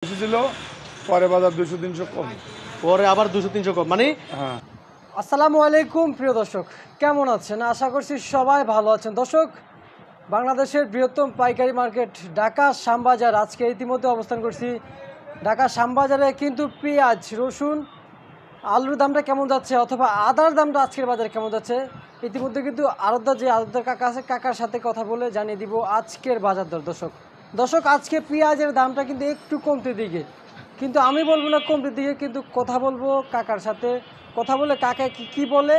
বেশি ছিল, পরে বাজার 200-300 কম, পরে আবার 200-300 কম মানে। হ্যাঁ। আসসালামু আলাইকুম প্রিয় দর্শক, কেমন আছেন? আশা করছি সবাই ভালো আছেন। দর্শক, বাংলাদেশের বৃহত্তম পাইকারি মার্কেট ঢাকা শ্যামবাজার আজকে ইতিমধ্যে অবস্থান করছি। ঢাকা শ্যামবাজারে কিন্তু পেঁয়াজ, রসুন, আলুর দামটা কেমন যাচ্ছে অথবা আদার দামটা আজকের বাজারে কেমন যাচ্ছে, ইতিমধ্যে কিন্তু আড়তদার কাকা আছে, কাকার সাথে কথা বলে জানিয়ে দিব আজকের বাজার দর। দর্শক আজকে পেঁয়াজের দামটা কিন্তু একটু কমতে দিকে, কিন্তু আমি বলবো না কমতে দিকে, কিন্তু কথা বলবো কাকার সাথে। কথা বলে কাকা কি বলে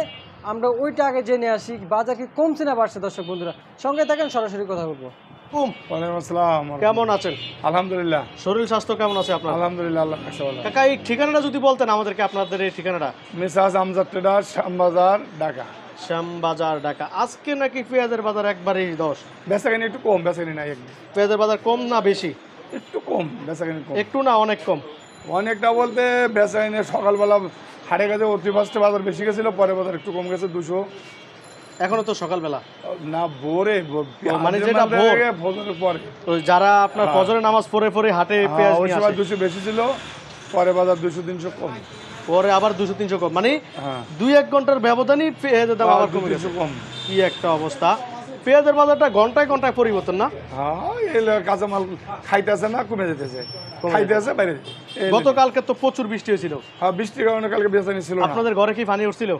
আমরা ওইটা আগে জেনে আসি, বাজার কি কমছে না বাড়ছে। দর্শক বন্ধুরা সঙ্গে থাকেন, সরাসরি কথা বলবো। ওয়ালাইকুম আসসালাম। কেমন আছেন? আলহামদুলিল্লাহ। শরীর স্বাস্থ্য কেমন আছে আপনার? আলহামদুলিল্লাহ, আল্লাহ পাক ভালো। কাকা এই ঠিকানাটা যদি বলতেন আমাদেরকে, আপনাদের এই ঠিকানাটা। মিসাজ আমজাদ ট্রেডার্স, শ্যামবাজার, ঢাকা। শ্যামবাজার, ঢাকা। আজকে নাকি পেঁয়াজের বাজার একবারেই 10? বেচাকেনি একটু কম, বেচাকেনি নাই একদম। পেঁয়াজের বাজার কম না বেশি? একটু কম, বেচাকেনি কম। একটু না অনেক কম? অনেকটা বলতে বেচাকেনি সকালবেলা হাটে গেছে, অতি ফার্স্টে বাজার বেশি গেছিল, পরে বাজার একটু কম গেছে 200। এখনো তো সকালবেলা না, ভোরে মানে যেটা ভোর, ভোরের পরে ওই যারা আপনার ফজরের নামাজ পড়ে পড়ে হাটে পেঁয়াজ ওই নিয়ে সময় আসে। 200 বেশি ছিল, পরে বাজার 200-300 কম, পরে আবার 200-300 কম মানে হ্যাঁ 2-1 ঘন্টার ব্যবধানই পেঁয়াজের দাম আবার কমে গেছে। 200 কম। কি একটা অবস্থা! পেঁয়াজের বাজারটা ঘন্টায় ঘন্টায় পরিবর্তন না? হ্যাঁ, এই কাঁচামাল খাইতেছে না, কমে যেতেছে, খাইতেছে বাইরে। গতকালকে তো প্রচুর বৃষ্টি হয়েছিল। হ্যাঁ, বৃষ্টির কারণে কালকে বেচানি ছিল না। আপনাদের ঘরে কি পানি উঠছিল?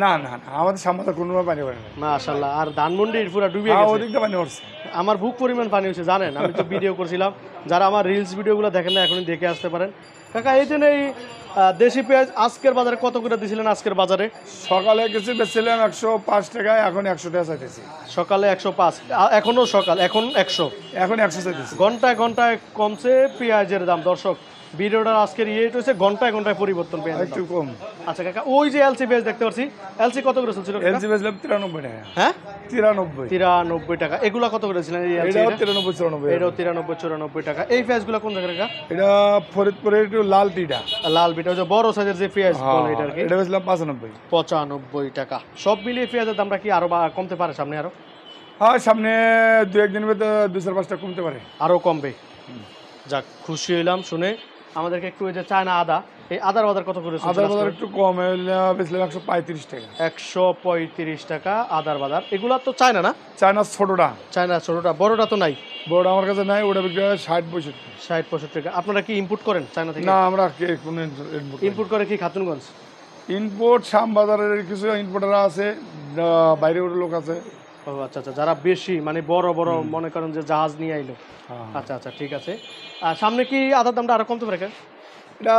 না না না, আমাদের সামনে কোনো পানি পড়ে না। মাশাআল্লাহ। আর ধানমন্ডির পুরো ডুবে হ্যাঁ, গেছে। ওদিক দিয়ে পানি পড়ছে। আমার বুক পরিমাণ পানি হয়েছে জানেন, আমি তো ভিডিও করছিলাম। যারা আমার রিলস ভিডিওগুলো দেখেন না, এখনই দেখে আসতে পারেন। কাকা এই জন্য এই দেশি পেঁয়াজ আজকের বাজারে কত করে দিয়েছিলেন? আজকের বাজারে সকালে গেছি বেচছিলাম 105 টাকায়, এখন 100 টাকা চাইতেছি। সকালে 105, এখনো সকাল, এখন 100। এখন 100 চাইতেছি। ঘন্টায় ঘন্টায় কমছে পেঁয়াজের দাম। দর্শক ভিডিওটা আজকের হচ্ছে ঘন্টায় ঘন্টায় পরিবর্তন পেঁয়াজের একটু দাম। কম। আচ্ছা কাকা, ওই যে এলসি পেঁয়াজ দেখতে পাচ্ছি, এলসি কত করে চলছিল? এলজি বেচলাম 93 টাকা। হ্যাঁ 93। 93 টাকা। এগুলা কত করে ছিলেন? এই এলসি এটাও 93-94। এটাও 93-94 টাকা। এই পেঁয়াজগুলো কোন জায়গায় কাকা? এটা ফরিদপুরের একটু লাল টিটা। লাল বিটা, ওই যে বড় সাইজের যে পেঁয়াজ বলে এটা আর কি। এটা বেচলাম 95। 95 টাকা। সব মিলিয়ে পেঁয়াজের দামটা কি আরো কমতে পারে সামনে? আরো হ্যাঁ, সামনে 2-1 দিনের মধ্যে 2-4-5 টাকা কমতে পারে। আরো কমবে। যাক, খুশি হইলাম শুনে। আমাদেরকে একটু ওই যে চায়না আদা, এই আদার বাজার কত করে চলছে? আদার বাজার একটু কম, বেচলাম 135 টাকা। 135 টাকা আদার বাজার। এগুলা তো চায়না না? চায়না ছোটটা। চায়না ছোটটা, বড়টা তো নাই। বড়টা আমার কাছে নাই, ওটা বিক্রি হয় 60-65। 60-65 টাকা। আপনারা কি ইম্পোর্ট করেন চায়না থেকে? না, আমরা কোনো ইম্পোর্ট করে কি খাতুনগঞ্জ? ইম্পোর্ট শ্যামবাজারের কিছু ইম্পোর্টার আছে, বাইরে ওর লোক আছে। ও আচ্ছা আচ্ছা, যারা বেশি মানে বড় বড় মনে করেন যে জাহাজ নিয়ে আইলো। হ্যাঁ। আচ্ছা আচ্ছা, ঠিক আছে। আর সামনে কি আদার দামটা আরো কমতে পারে? এটা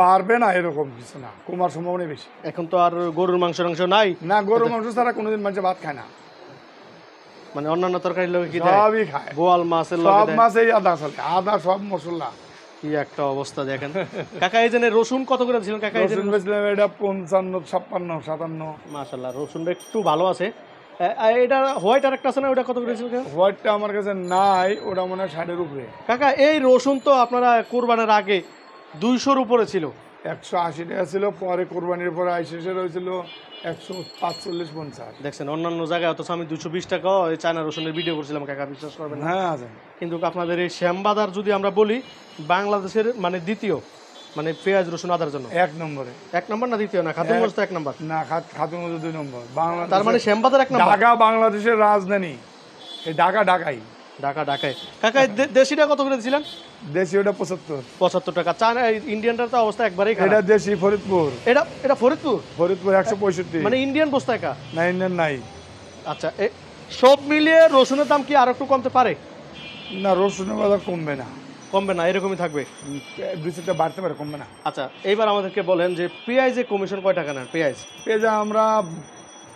বাড়বে না, এরকম কিছু না, কমার সম্ভাবনা বেশি। এখন তো আর গরুর মাংস নাই। না, গরুর মাংস ছাড়া কোনোদিন মানুষ ভাত খায় না, মানে অন্যান্য তরকারির লোকে কি দেয়? সবই খায়। বোয়াল মাছের লোকে সব দেয়। মাছেই আদা চলে, আদা সব মশলা। কি একটা অবস্থা দেখেন। কাকা এই যে রসুন কত করে দিলেন কাকা? এই যে রসুন বেচলাম এটা 55, 56, 57। মাশাআল্লাহ, রসুনটা একটু ভালো আছে। এটা হোয়াইট আরেকটা আছে না, ওটা কত করে দিয়েছিল কাকা? হোয়াইটটা আমার কাছে নাই, ওটা মনে হয় 60-এর উপরে। কাকা এই রসুন তো আপনারা কোরবানের আগে 200-র উপরে ছিল। 180 টাকা ছিল, পরে কোরবানির পরে শেষে রয়েছিল 145-50। দেখছেন অন্যান্য জায়গায়, অথচ আমি 220 টাকা এই চায়না রসুনের ভিডিও করছিলাম কাকা, বিশ্বাস করবেন না। হ্যাঁ আছে। কিন্তু আপনাদের এই শ্যামবাজার যদি আমরা বলি, বাংলাদেশের মানে দ্বিতীয়, মানে পেঁয়াজ রসুন আদার জন্য 1 নম্বরে। 1 নম্বর না দ্বিতীয়? না, খাতুনগঞ্জ তো 1 নম্বর। না, খাতুনগঞ্জ 2 নম্বর। বাংলাদেশ, তার মানে শ্যামবাজার 1 নম্বর। ঢাকা বাংলাদেশের রাজধানী, এই ঢাকায়। ঢাকায় কাকা দেশিটা কত করে দিয়েছিলেন? দেশি ওটা 75 টাকা। চায়না ইন্ডিয়ানটার তো অবস্থা একবারেই এটা খারাপ। দেশি ফরিদপুর। এটা ফরিদপুর 165। মানে ইন্ডিয়ান বস্তা একা? না, ইন্ডিয়ান নাই। আচ্ছা, সব মিলিয়ে রসুনের দাম কি আর একটু কমতে পারে? না, রসুনের বাজার কমবে না, কমবে না, এরকমই থাকবে। 2-4টা বাড়তে পারে, কমবে না। আচ্ছা, এইবার আমাদেরকে বলেন যে পেঁয়াজে কমিশন কয় টাকা নেন? পেঁয়াজ আমরা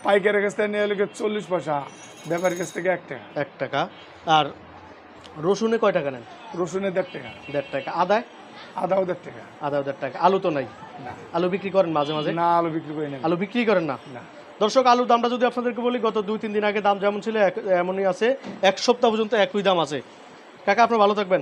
পাইকারের কাছ থেকে নিয়ে এলে 40 পয়সা, ব্যাপারীর কাছ থেকে 1 টাকা। 1 টাকা। আর রসুনে কয় টাকা নেন? রসুনে 1.5 টাকা। 1.5 টাকা। আদায়? আদাও 1.5 টাকা। আদাও 1.5 টাকা। আলু তো নাই? না। আলু বিক্রি করেন মাঝে মাঝে? না, আলু বিক্রি করি না। আলু বিক্রি করেন না? না। দর্শক, আলুর দামটা যদি আপনাদেরকে বলি, গত 2-3 দিন আগে দাম যেমন ছিল এমনই আছে, 1 সপ্তাহ পর্যন্ত একই দাম আছে। কাকা আপনি ভালো থাকবেন।